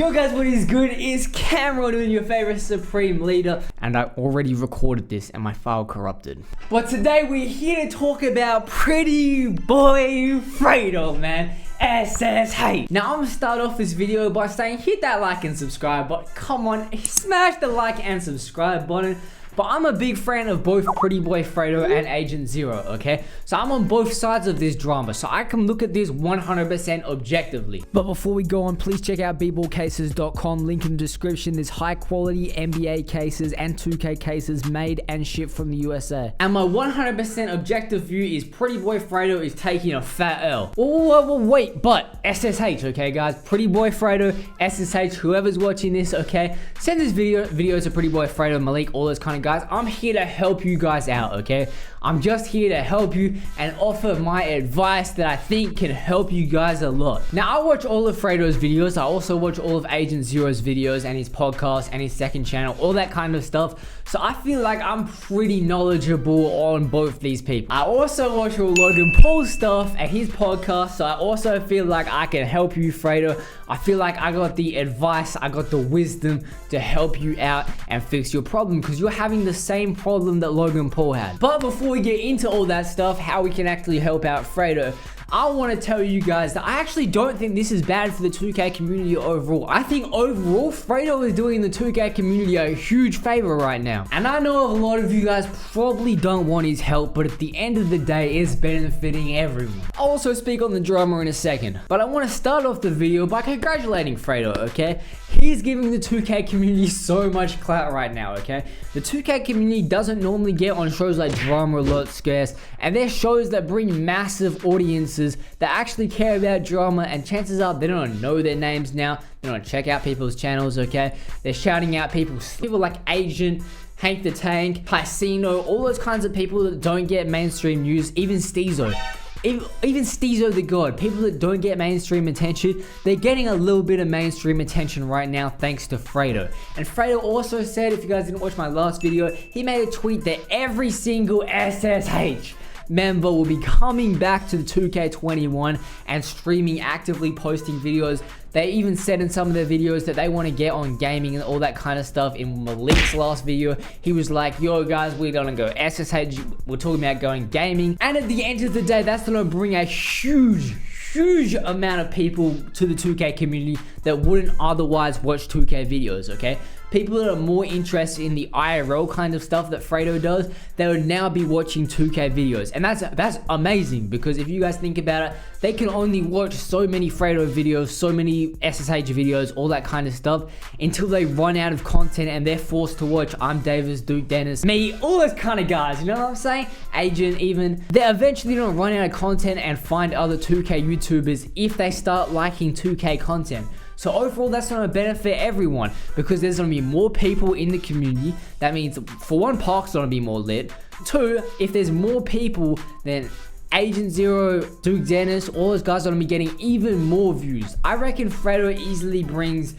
Yo guys, what is good? It's Cameron doing your favorite supreme leader, and I already recorded this and my file corrupted. But today we're here to talk about PrettyBoyFredo, man. SSH. Now I'm gonna start off this video by saying hit that like and subscribe button. Come on, smash the like and subscribe button. But I'm a big fan of both PrettyBoyFredo and Agent00, okay? So I'm on both sides of this drama, so I can look at this 100% objectively. But before we go on, please check out bballcases.com, link in the description. There's high quality NBA cases and 2K cases made and shipped from the USA. And my 100% objective view is PrettyBoyFredo is taking a fat L. Wait, but SSH, okay guys? PrettyBoyFredo, SSH, whoever's watching this, okay? Send this video to PrettyBoyFredo, Malik, all those kind of guys. I'm here to help you guys out, okay? I'm just here to help you and offer my advice that I think can help you guys a lot. Now, I watch all of Fredo's videos. I also watch all of Agent00's videos and his podcast and his second channel, all that kind of stuff. So I feel like I'm pretty knowledgeable on both these people. I also watch all Logan Paul's stuff and his podcast, so I also feel like I can help you, Fredo. I feel like I got the advice, I got the wisdom to help you out and fix your problem, because you're having the same problem that Logan Paul had. But before we get into all that stuff, how we can actually help out Fredo, I want to tell you guys that I actually don't think this is bad for the 2K community overall. I think overall, Fredo is doing the 2K community a huge favor right now. And I know a lot of you guys probably don't want his help, but at the end of the day, it's benefiting everyone. I'll also speak on the drama in a second, but I want to start off the video by congratulating Fredo, okay? He's giving the 2K community so much clout right now, okay? The 2K community doesn't normally get on shows like Drama Alert, Scarce, and they're shows that bring massive audiences that actually care about drama, and chances are they don't know their names now. They don't check out people's channels, okay? They're shouting out people like Agent, hankdatank, Piscino, all those kinds of people that don't get mainstream news, even Steezo. Even steezothegod, people that don't get mainstream attention, they're getting a little bit of mainstream attention right now thanks to Fredo. And Fredo also said, if you guys didn't watch my last video, he made a tweet that every single SSH member will be coming back to the 2K21 and streaming, actively posting videos. They even said in some of their videos that they want to get on gaming and all that kind of stuff. In Malik's last video, he was like, yo guys, we're gonna go SSH, we're talking about going gaming. And at the end of the day, that's gonna bring a huge amount of people to the 2K community that wouldn't otherwise watch 2K videos, okay? People that are more interested in the IRL kind of stuff that Fredo does, they would now be watching 2K videos. And that's amazing, because if you guys think about it, they can only watch so many Fredo videos, so many SSH videos, all that kind of stuff, until they run out of content and they're forced to watch I'm Davis, Duke Dennis, me, all those kind of guys, you know what I'm saying? Agent even. They eventually don't run out of content and find other 2K YouTubers if they start liking 2K content. So overall, that's going to benefit everyone, because there's going to be more people in the community. That means, for one, Park's going to be more lit. Two, if there's more people, then Agent00, Duke Dennis, all those guys are going to be getting even more views. I reckon Fredo easily brings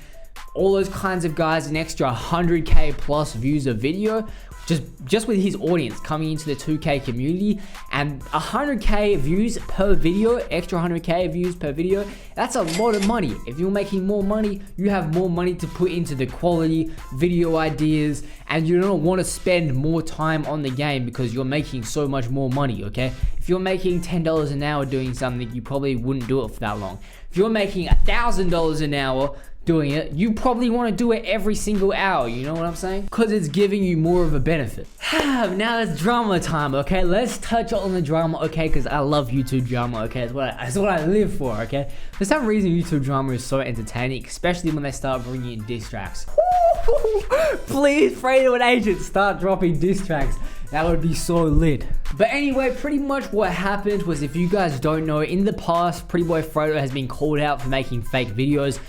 all those kinds of guys an extra 100K plus views a video, just with his audience coming into the 2K community. And 100K views per video, extra 100K views per video, that's a lot of money. If you're making more money, you have more money to put into the quality video ideas, and you don't want to spend more time on the game because you're making so much more money, okay? If you're making $10 an hour doing something, you probably wouldn't do it for that long. If you're making $1,000 an hour doing it, you probably want to do it every single hour, you know what I'm saying? Because it's giving you more of a benefit. Now it's drama time, okay? Let's touch on the drama, okay? Because I love YouTube drama, okay? That's what I live for, okay? For some reason, YouTube drama is so entertaining, especially when they start bringing in diss tracks. Please, Fredo and Agent, start dropping diss tracks. That would be so lit. But anyway, pretty much what happened was, if you guys don't know, in the past, PrettyBoyFredo has been called out for making fake videos.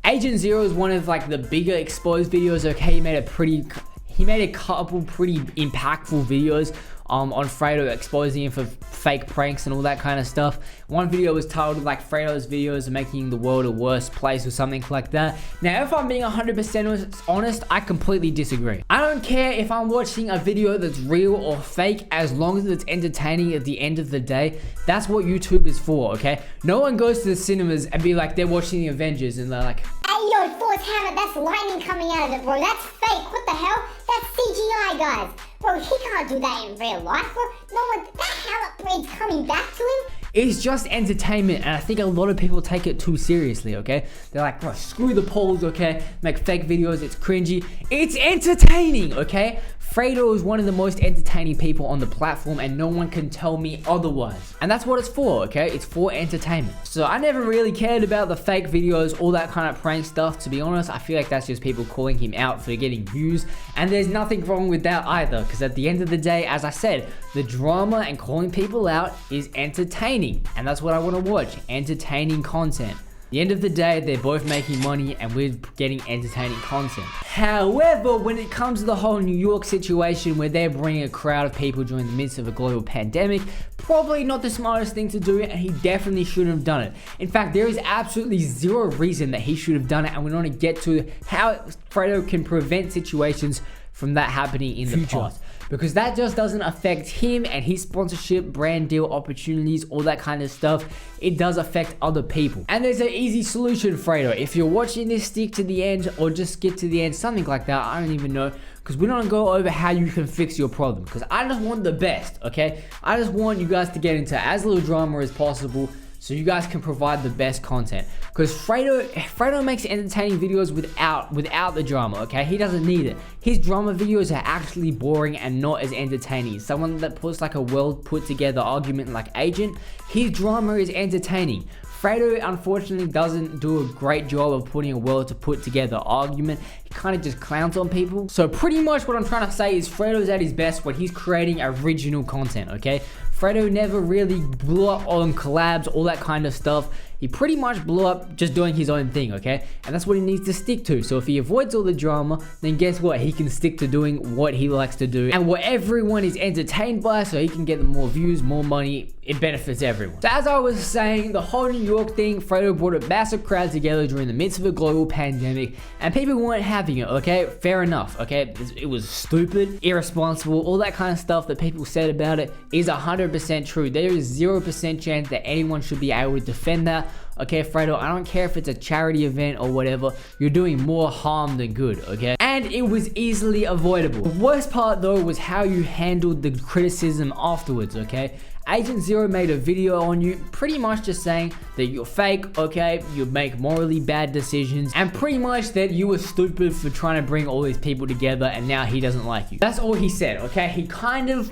Agent00 is one of like the bigger exposed videos, okay? He made a couple pretty impactful videos on Fredo, exposing him for fake pranks and all that kind of stuff. One video was titled like Fredo's videos are making the world a worse place or something like that. Now, if I'm being 100% honest, I completely disagree. I don't care if I'm watching a video that's real or fake, as long as it's entertaining at the end of the day. That's what YouTube is for, okay? No one goes to the cinemas and be like, they're watching the Avengers and they're like, hey yo, Thor's hammer, that's lightning coming out of it, bro. That's fake. What the hell? That's CGI, guys. Bro, he can't do that in real life, bro. No one, that hammer blade's coming back to him. It's just entertainment, and I think a lot of people take it too seriously, okay? They're like, bro, screw the polls, okay? Make fake videos, it's cringy. It's entertaining, okay? Fredo is one of the most entertaining people on the platform, and no one can tell me otherwise. And that's what it's for, okay? It's for entertainment. So I never really cared about the fake videos, all that kind of prank stuff. To be honest, I feel like that's just people calling him out for getting views, and there's nothing wrong with that either, because at the end of the day, as I said, the drama and calling people out is entertaining. And that's what I want to watch, entertaining content. At the end of the day, they're both making money and we're getting entertaining content. However, when it comes to the whole New York situation where they're bringing a crowd of people during the midst of a global pandemic, probably not the smartest thing to do, and he definitely shouldn't have done it. In fact, there is absolutely zero reason that he should have done it, and we're going to get to how Fredo can prevent situations from that happening in the past. Because that just doesn't affect him and his sponsorship, brand deal opportunities, all that kind of stuff. It does affect other people. And there's an easy solution, Fredo. If you're watching this, stick to the end or just skip to the end, something like that. I don't even know. Because we're not going to go over how you can fix your problem. Because I just want the best, okay? I just want you guys to get into as little drama as possible, so you guys can provide the best content. Because Fredo makes entertaining videos without the drama, okay? He doesn't need it. His drama videos are actually boring and not as entertaining. Someone that puts like a well put together argument like Agent, his drama is entertaining. Fredo unfortunately doesn't do a great job of putting a well to put together argument. He kind of just clowns on people. So pretty much what I'm trying to say is Fredo's at his best when he's creating original content, okay? Fredo never really blew up on collabs, all that kind of stuff. He pretty much blew up just doing his own thing, okay? And that's what he needs to stick to. So if he avoids all the drama, then guess what? He can stick to doing what he likes to do and what everyone is entertained by, so he can get more views, more money. It benefits everyone. So as I was saying, the whole New York thing, Fredo brought a massive crowd together during the midst of a global pandemic, and people weren't having it, okay? Fair enough, okay? It was stupid, irresponsible, all that kind of stuff that people said about it is 100% true. There is 0% chance that anyone should be able to defend that. Okay, Fredo, I don't care if it's a charity event or whatever, you're doing more harm than good, okay? And it was easily avoidable. The worst part though was how you handled the criticism afterwards, okay? Agent00 made a video on you pretty much just saying that you're fake, okay, you make morally bad decisions, and pretty much that you were stupid for trying to bring all these people together and now he doesn't like you. That's all he said, okay? He kind of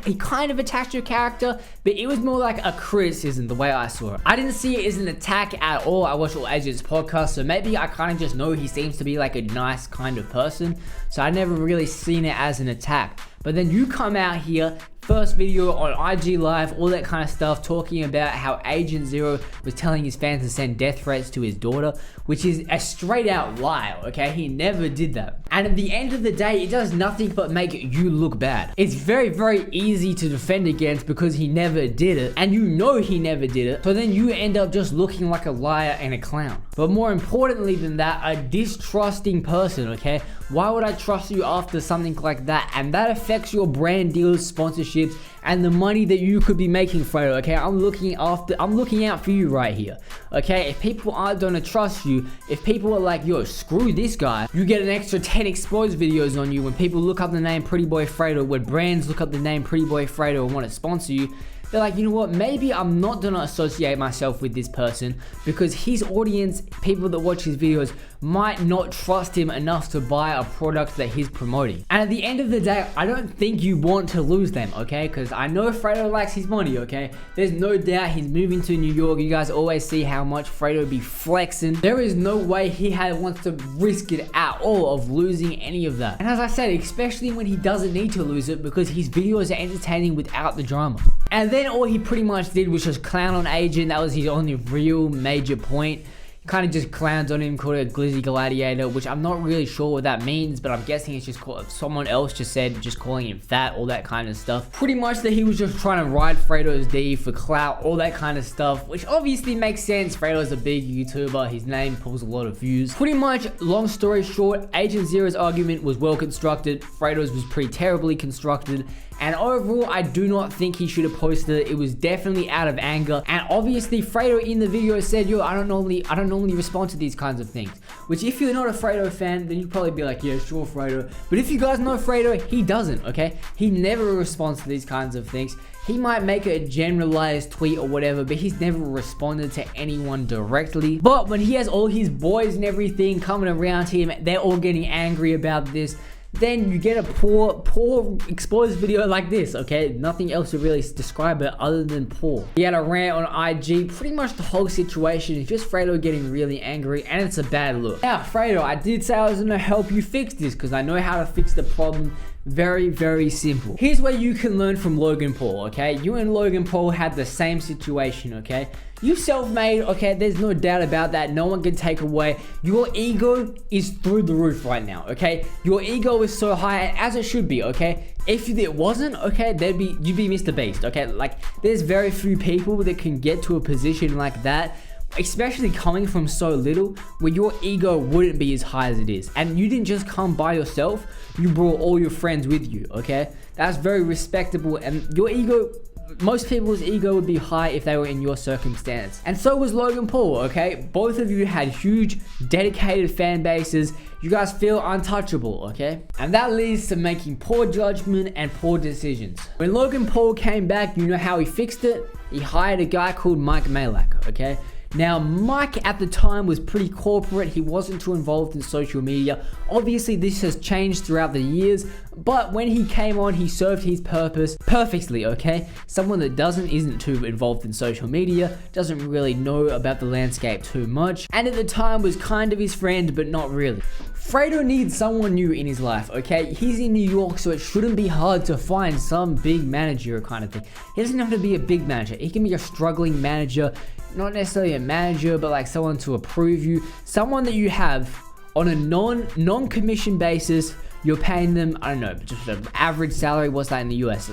attacked your character, but it was more like a criticism the way I saw it. I didn't see it as an attack at all. I watched all Agent's podcasts, so maybe I kind of just know he seems to be like a nice kind of person, so I never really seen it as an attack. But then you come out here, first video on IG Live, all that kind of stuff, talking about how Agent00 was telling his fans to send death threats to his daughter, which is a straight out lie, okay? He never did that. And at the end of the day, it does nothing but make you look bad. It's very, very easy to defend against because he never did it, and you know he never did it, so then you end up just looking like a liar and a clown. But more importantly than that, a distrusting person, okay? Why would I trust you after something like that? And that affects your brand deals, sponsorships, and the money that you could be making, Fredo, okay? I'm looking out for you right here, okay? If people aren't gonna trust you, if people are like, yo, screw this guy, you get an extra 10 exposed videos on you when people look up the name PrettyBoyFredo, when brands look up the name PrettyBoyFredo and want to sponsor you. They're like, you know what, maybe I'm not gonna associate myself with this person because his audience, people that watch his videos, might not trust him enough to buy a product that he's promoting. And at the end of the day, I don't think you want to lose them, okay? Because I know Fredo likes his money, okay? There's no doubt he's moving to New York. You guys always see how much Fredo be flexing. There is no way he wants to risk it at all of losing any of that. And as I said, especially when he doesn't need to lose it because his videos are entertaining without the drama. And then all he pretty much did was just clown on Agent. That was his only real major point. kind of just clowns on him, called it a glizzy gladiator, which I'm not really sure what that means, but I'm guessing it's just called, someone else just said, just calling him fat, all that kind of stuff. Pretty much that he was just trying to ride Fredo's D for clout, all that kind of stuff, which obviously makes sense. Fredo's a big YouTuber, his name pulls a lot of views. Pretty much, long story short, Agent 0's argument was well constructed, Fredo's was pretty terribly constructed, and overall, I do not think he should have posted it. It was definitely out of anger. And obviously, Fredo in the video said, yo, I don't normally respond to these kinds of things. Which, if you're not a Fredo fan, then you'd probably be like, yeah, sure, Fredo. But if you guys know Fredo, he doesn't, okay? He never responds to these kinds of things. He might make a generalized tweet or whatever, but he's never responded to anyone directly. But when he has all his boys and everything coming around him, they're all getting angry about this, then you get a poor exposed video like this, okay? Nothing else to really describe it other than poor. He had a rant on IG. Pretty much the whole situation is just Fredo getting really angry, and it's a bad look. Now, Fredo, I did say I was gonna help you fix this because I know how to fix the problem. Very, very simple. Here's where you can learn from Logan Paul, okay? You and Logan Paul had the same situation, okay? You self-made, okay? There's no doubt about that. No one can take away. Your ego is through the roof right now, okay? Your ego is so high, as it should be, okay? If it wasn't, okay, you'd be Mr. Beast, okay? Like, there's very few people that can get to a position like that, especially coming from so little, where your ego wouldn't be as high as it is. And you didn't just come by yourself, you brought all your friends with you, okay? That's very respectable, and your ego, most people's ego would be high if they were in your circumstance. And so was Logan Paul, okay? Both of you had huge, dedicated fan bases. You guys feel untouchable, okay? And that leads to making poor judgment and poor decisions. When Logan Paul came back, you know how he fixed it? He hired a guy called Mike Malak, okay? Now, Mike at the time was pretty corporate. He wasn't too involved in social media. Obviously, this has changed throughout the years, but when he came on, he served his purpose perfectly, okay? Someone that isn't too involved in social media, doesn't really know about the landscape too much, and at the time was kind of his friend, but not really. Fredo needs someone new in his life, okay? He's in New York, so it shouldn't be hard to find some big manager kind of thing. He doesn't have to be a big manager. He can be a struggling manager, not necessarily a manager, but like someone to approve you, someone that you have on a non-commission basis. You're paying them, I don't know, just an average salary. What's that in the US?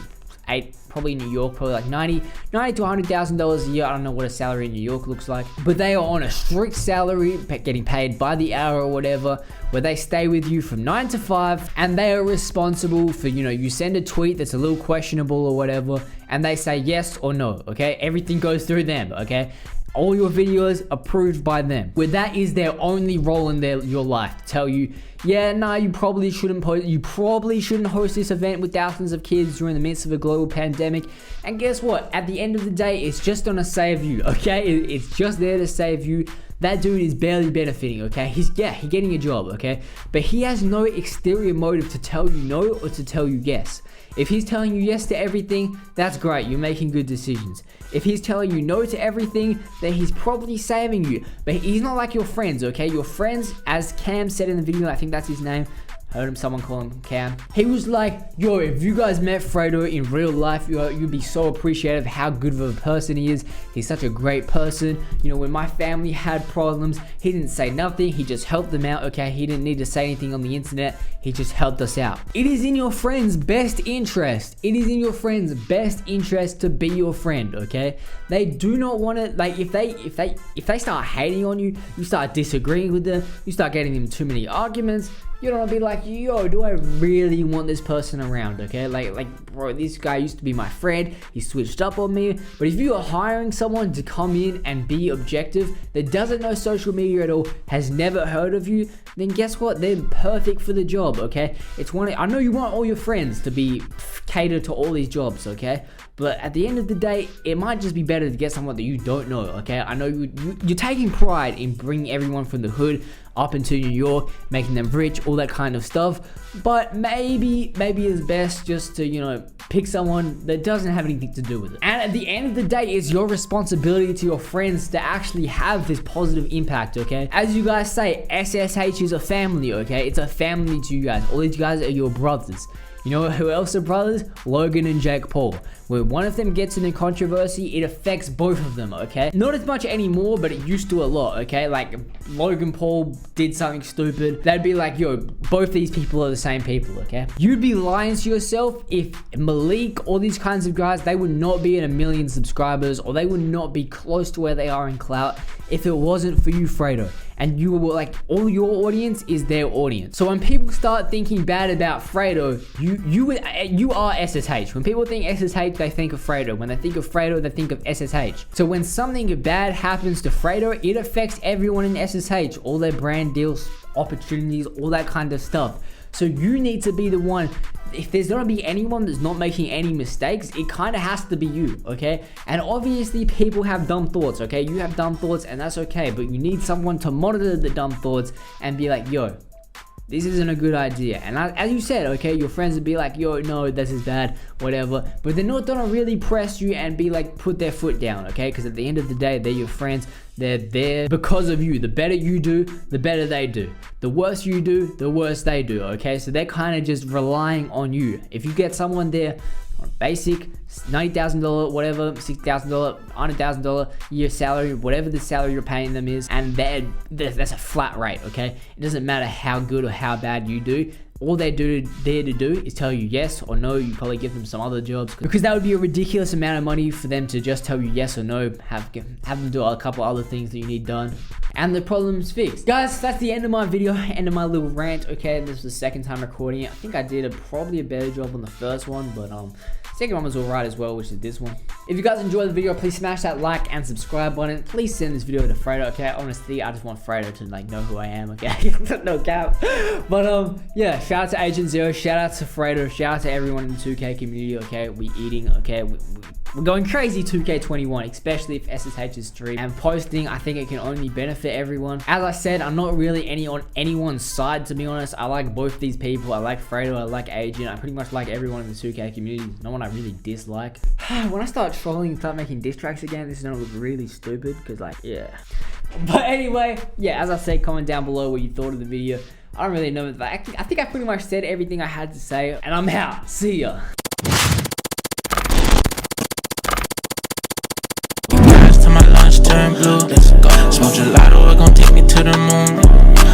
Probably in New York, probably like $90 to $100,000 a year. I don't know what a salary in New York looks like, but they are on a strict salary, getting paid by the hour or whatever, where they stay with you from 9 to 5, and they are responsible for, you know, you send a tweet that's a little questionable or whatever, and they say yes or no, okay? Everything goes through them, okay? All your videos approved by them, where that is their only role in your life, to tell you, yeah, nah, you probably shouldn't host this event with thousands of kids during the midst of a global pandemic. And guess what? At the end of the day, it's just gonna save you, okay? It's just there to save you. That dude is barely benefiting, okay? He's getting a job, okay? But he has no exterior motive to tell you no or to tell you yes. If he's telling you yes to everything, that's great, you're making good decisions. If he's telling you no to everything, then he's probably saving you. But he's not like your friends, okay? Your friends, as Cam said in the video, I think that's his name, heard someone call him Cam. He was like, yo, if you guys met Fredo in real life, you'd be so appreciative of how good of a person he is. He's such a great person. You know, when my family had problems, he didn't say nothing. He just helped them out, okay? He didn't need to say anything on the internet. He just helped us out. It is in your friend's best interest. It is in your friend's best interest to be your friend, okay? They do not want to, like, if they start hating on you, you start disagreeing with them, you start getting them too many arguments, you don't want to be like, yo, do I really want this person around, okay? Like, bro, this guy used to be my friend, he switched up on me. But if you are hiring someone to come in and be objective, that doesn't know social media at all, has never heard of you, then guess what? They're perfect for the job, okay? I know you want all your friends to be catered to all these jobs, okay? But at the end of the day, it might just be better to get someone that you don't know, okay? I know you're taking pride in bringing everyone from the hood up into New York, making them rich, all that kind of stuff. But maybe it's best just to, you know, pick someone that doesn't have anything to do with it. And at the end of the day, it's your responsibility to your friends to actually have this positive impact, okay? As you guys say, SSH is a family, okay? It's a family to you guys. All these guys are your brothers. You know who else are brothers? Logan and Jake Paul. When one of them gets in a controversy, it affects both of them, okay? Not as much anymore, but it used to a lot, okay? Like, Logan Paul did something stupid. They'd be like, yo, both these people are the same people, okay? You'd be lying to yourself if Malik, all these kinds of guys, they would not be at 1 million subscribers, or they would not be close to where they are in clout if it wasn't for you, Fredo. And you were like, all your audience is their audience. So when people start thinking bad about Fredo, you are SSH. When people think SSH, they think of Fredo. When they think of Fredo, they think of SSH. So when something bad happens to Fredo, it affects everyone in SSH, all their brand deals, opportunities, all that kind of stuff. So you need to be the one. If there's gonna be anyone that's not making any mistakes, it kind of has to be you, okay? And obviously people have dumb thoughts, okay? You have dumb thoughts and that's okay, but you need someone to monitor the dumb thoughts and be like, yo, this isn't a good idea. And as you said, okay, your friends would be like, yo, no, this is bad, whatever. But they're not gonna really press you and be like, put their foot down, okay? Because at the end of the day, they're your friends. They're there because of you. The better you do, the better they do. The worse you do, the worse they do, okay? So they're kind of just relying on you. If you get someone there on basic $90,000, whatever, $60,000, $100,000 year salary, whatever the salary you're paying them is, and that's a flat rate, okay? It doesn't matter how good or how bad you do. All they're there to do is tell you yes or no. You probably give them some other jobs because that would be a ridiculous amount of money for them to just tell you yes or no. Have them do a couple other things that you need done, and the problem's fixed. Guys, that's the end of my video, end of my little rant. Okay, this is the second time recording it. I think I did probably a better job on the first one, but second one was alright as well, which is this one. If you guys enjoyed the video, please smash that like and subscribe button. Please send this video to Fredo, okay? Honestly, I just want Fredo to like know who I am, okay? No cap. But yeah, shout out to Agent00, shout out to Fredo, shout out to everyone in the 2K community, okay? We eating, okay? We're going crazy 2K21, especially if SSH is stream and posting. I think it can only benefit everyone. As I said, I'm not really on anyone's side, to be honest. I like both these people. I like Fredo, I like Agent. I pretty much like everyone in the 2K community. No one I really dislike. When I start trolling and start making diss tracks again, this is gonna look really stupid because like, yeah. But anyway, yeah, as I said, comment down below what you thought of the video. I don't really know. I think I pretty much said everything I had to say, and I'm out. See ya. Turn blue. Let's go. Smoke gelato, it gon' take me to the moon.